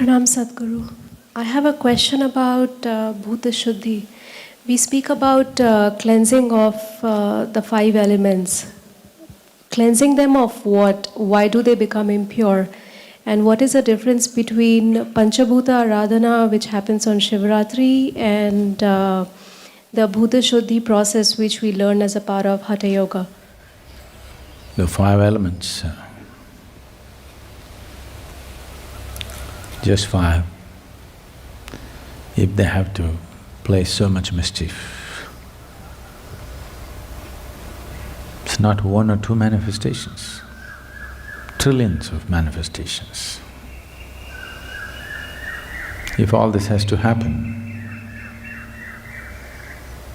Pranam Sadhguru. I have a question about Bhuta Shuddhi. We speak about cleansing of the five elements. Cleansing them of what? Why do they become impure? And what is the difference between Panchabhuta Aradhana, which happens on Shivratri, and the Bhuta Shuddhi process, which we learn as a part of Hatha Yoga? The five elements, just five, if they have to play so much mischief, it's not one or two manifestations, trillions of manifestations. If all this has to happen,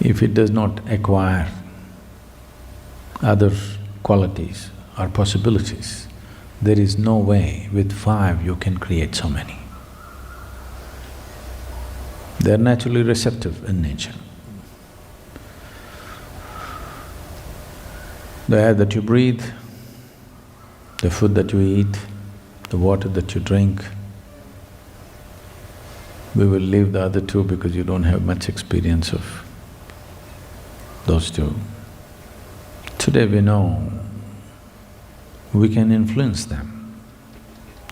if it does not acquire other qualities or possibilities, there is no way with five you can create so many. They are naturally receptive in nature. The air that you breathe, the food that you eat, the water that you drink. We will leave the other two because you don't have much experience of those two. Today we know we can influence them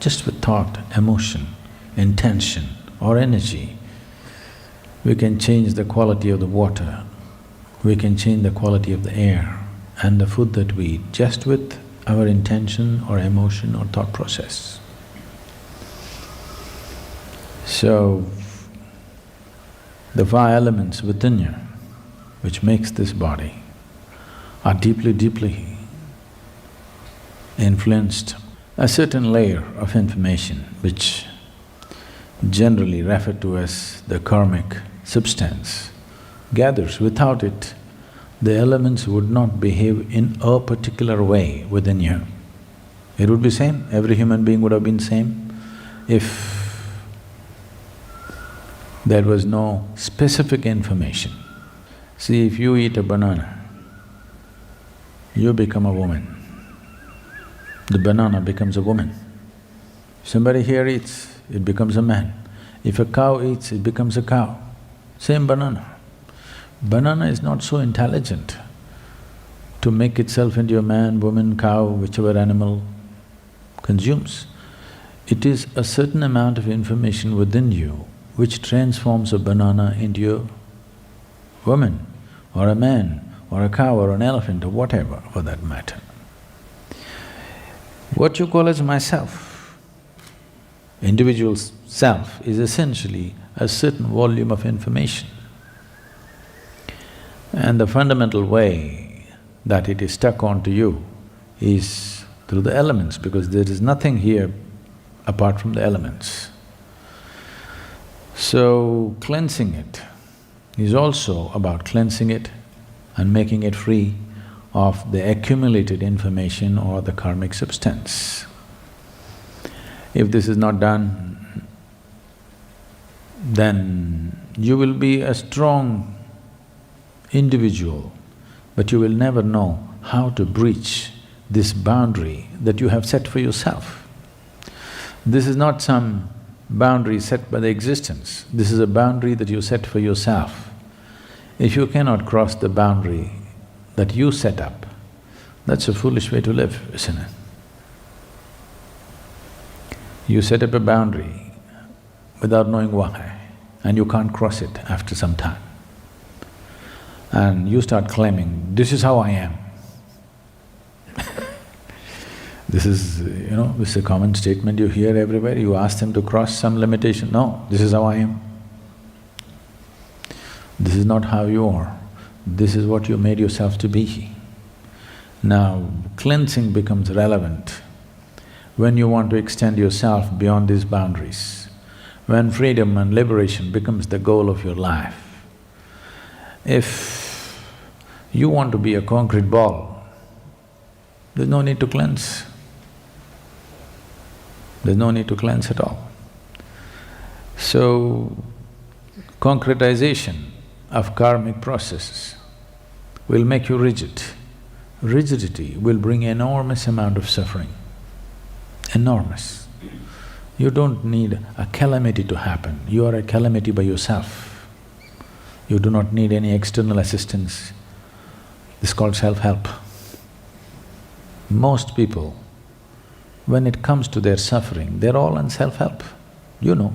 just with thought, emotion, intention or energy. We can change the quality of the water, we can change the quality of the air and the food that we eat just with our intention or emotion or thought process. So, the five elements within you, which makes this body, are deeply, deeply influenced. A certain layer of information which generally referred to as the karmic substance gathers. Without it, the elements would not behave in a particular way within you. It would be same, every human being would have been same if there was no specific information. See, if you eat a banana, you become a woman. The banana becomes a woman. Somebody here eats, it becomes a man. If a cow eats, it becomes a cow. Same banana. Banana is not so intelligent to make itself into a man, woman, cow, whichever animal consumes. It is a certain amount of information within you which transforms a banana into a woman or a man or a cow or an elephant or whatever for that matter. What you call as myself, individual self is essentially a certain volume of information. And the fundamental way that it is stuck onto you is through the elements, because there is nothing here apart from the elements. So, cleansing it is also about cleansing it and making it free of the accumulated information or the karmic substance. If this is not done, then you will be a strong individual, but you will never know how to breach this boundary that you have set for yourself. This is not some boundary set by the existence, this is a boundary that you set for yourself. If you cannot cross the boundary that you set up, that's a foolish way to live, isn't it? You set up a boundary without knowing why, and you can't cross it after some time. And you start claiming, this is how I am. This is, this is a common statement you hear everywhere. You ask them to cross some limitation, no, this is how I am. This is not how you are, this is what you made yourself to be. Now, cleansing becomes relevant when you want to extend yourself beyond these boundaries, when freedom and liberation becomes the goal of your life. If you want to be a concrete ball, there's no need to cleanse. There's no need to cleanse at all. So, concretization of karmic processes will make you rigid. Rigidity will bring enormous amount of suffering, enormous. You don't need a calamity to happen, you are a calamity by yourself. You do not need any external assistance. This is called self-help. Most people, when it comes to their suffering, they're all on self-help, you know.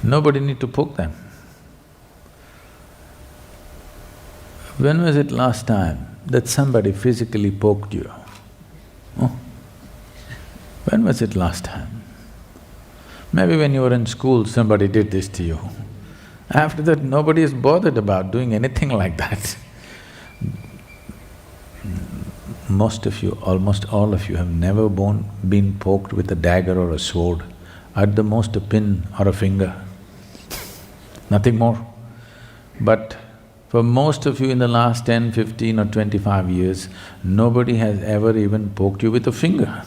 Nobody need to poke them. When was it last time that somebody physically poked you? Oh. When was it last time? Maybe when you were in school, somebody did this to you. After that, nobody is bothered about doing anything like that. Most of you, almost all of you have never been poked with a dagger or a sword, at the most a pin or a finger, nothing more. But for most of you in the last 10, 15 or 25 years, nobody has ever even poked you with a finger,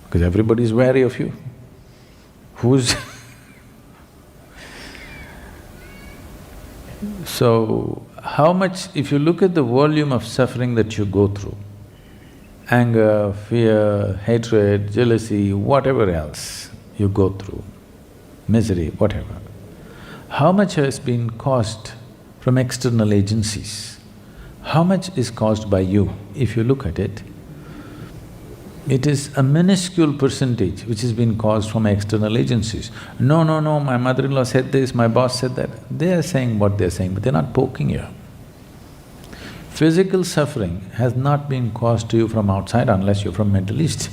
because everybody is wary of you. Who's So, how much… if you look at the volume of suffering that you go through, anger, fear, hatred, jealousy, whatever else you go through, misery, whatever, how much has been caused from external agencies? How much is caused by you? If you look at it, it is a minuscule percentage which has been caused from external agencies. No, my mother-in-law said this, my boss said that. They are saying what they're saying, but they're not poking you. Physical suffering has not been caused to you from outside unless you're from Middle East.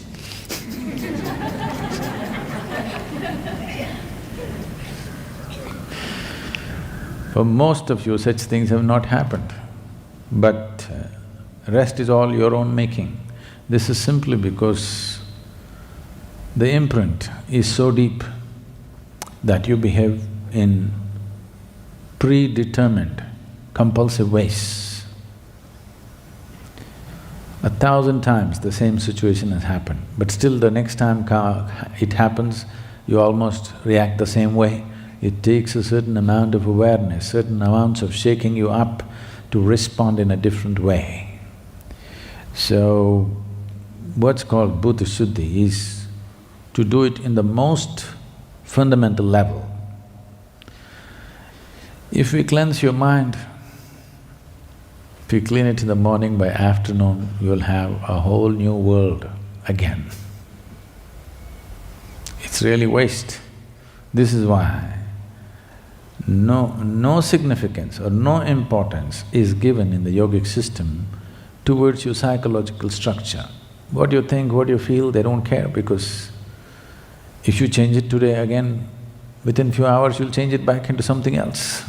For most of you, such things have not happened, but rest is all your own making. This is simply because the imprint is so deep that you behave in predetermined, compulsive ways. 1,000 times the same situation has happened, but still the next time it happens, you almost react the same way. It takes a certain amount of awareness, certain amounts of shaking you up to respond in a different way. So, what's called Bhuta Shuddhi is to do it in the most fundamental level. If we cleanse your mind, if you clean it in the morning, by afternoon you'll have a whole new world again. It's really waste. This is why no significance or no importance is given in the yogic system towards your psychological structure. What you think, what you feel, they don't care, because if you change it today again, within few hours you'll change it back into something else.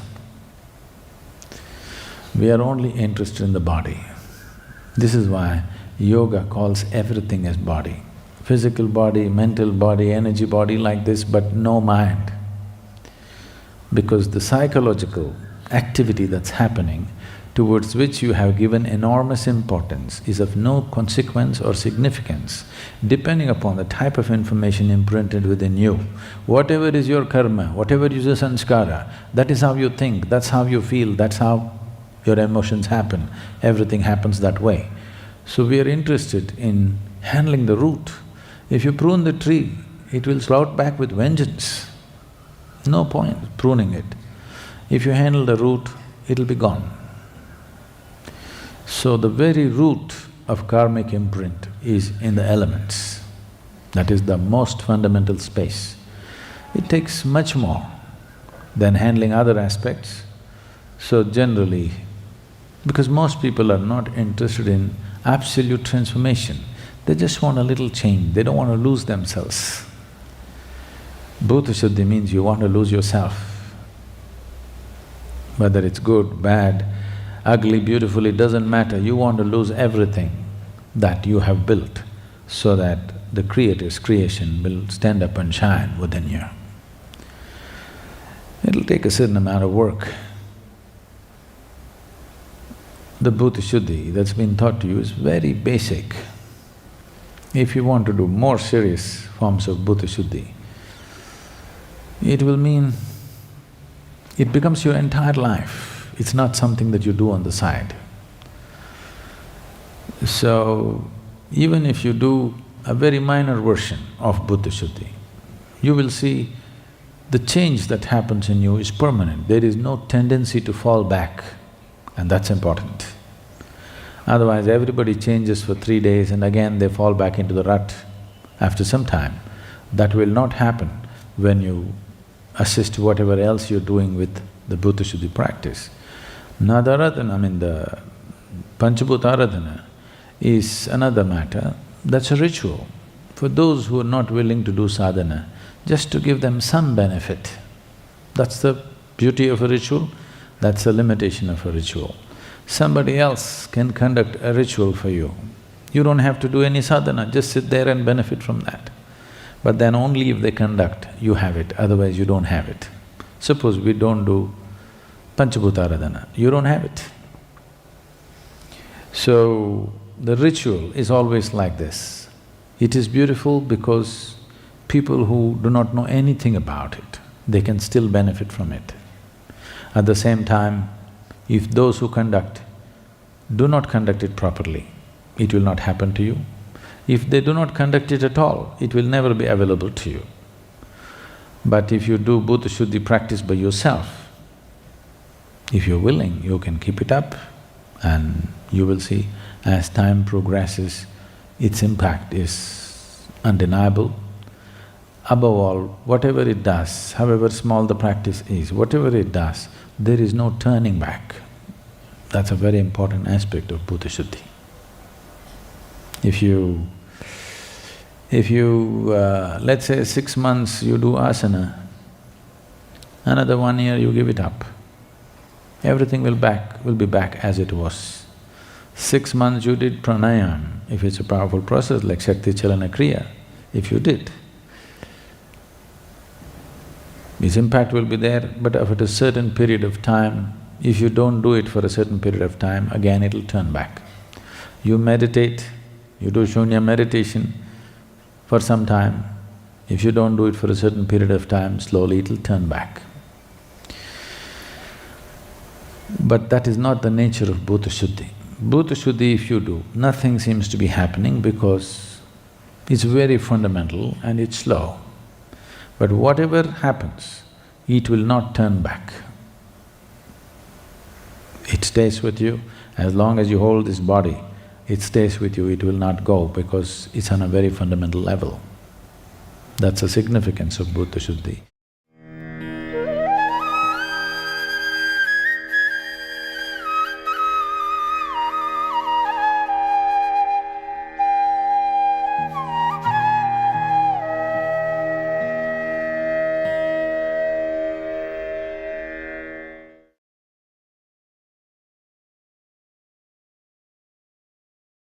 We are only interested in the body. This is why yoga calls everything as body. Physical body, mental body, energy body like this, but no mind. Because the psychological activity that's happening, towards which you have given enormous importance, is of no consequence or significance, depending upon the type of information imprinted within you. Whatever is your karma, whatever is your sanskara, that is how you think, that's how you feel, that's how your emotions happen, everything happens that way. So we are interested in handling the root. If you prune the tree, it will sprout back with vengeance. No point pruning it. If you handle the root, it'll be gone. So the very root of karmic imprint is in the elements. That is the most fundamental space. It takes much more than handling other aspects. So generally, because most people are not interested in absolute transformation, they just want a little change, they don't want to lose themselves. Bhuta Shuddhi means you want to lose yourself. Whether it's good, bad, ugly, beautiful, it doesn't matter, you want to lose everything that you have built so that the Creator's creation will stand up and shine within you. It'll take a certain amount of work. The Bhuta Shuddhi that's been taught to you is very basic. If you want to do more serious forms of Bhuta Shuddhi, it will mean it becomes your entire life. It's not something that you do on the side. So, even if you do a very minor version of Bhuta Shuddhi, you will see the change that happens in you is permanent. There is no tendency to fall back, and that's important. Otherwise, everybody changes for 3 days and again they fall back into the rut after some time. That will not happen when you assist whatever else you're doing with the Bhuta Shuddhi practice. Nadaradhana, the Panchabhuta Aradhana is another matter, that's a ritual. For those who are not willing to do sadhana, just to give them some benefit. That's the beauty of a ritual, that's the limitation of a ritual. Somebody else can conduct a ritual for you. You don't have to do any sadhana, just sit there and benefit from that. But then only if they conduct, you have it, otherwise you don't have it. Suppose we don't do Panchabhuta Aradhana, you don't have it. So, the ritual is always like this. It is beautiful because people who do not know anything about it, they can still benefit from it. At the same time, if those who conduct do not conduct it properly, it will not happen to you. If they do not conduct it at all, it will never be available to you. But if you do Bhuta Shuddhi practice by yourself, if you're willing, you can keep it up and you will see as time progresses, its impact is undeniable. Above all, whatever it does, however small the practice is, whatever it does, there is no turning back. That's a very important aspect of Bhuta Shuddhi. If you, let's say 6 months you do asana, another 1 year you give it up, everything will be back as it was. 6 months you did pranayam, if it's a powerful process like Shakti Chalana Kriya, if you did, its impact will be there, but after a certain period of time, if you don't do it for a certain period of time, again it'll turn back. You meditate, you do shunya meditation for some time, if you don't do it for a certain period of time, slowly it'll turn back. But that is not the nature of Bhuta Shuddhi. Bhuta Shuddhi if you do, nothing seems to be happening because it's very fundamental and it's slow. But whatever happens, it will not turn back. It stays with you. As long as you hold this body, it stays with you, it will not go because it's on a very fundamental level. That's the significance of Bhuta Shuddhi.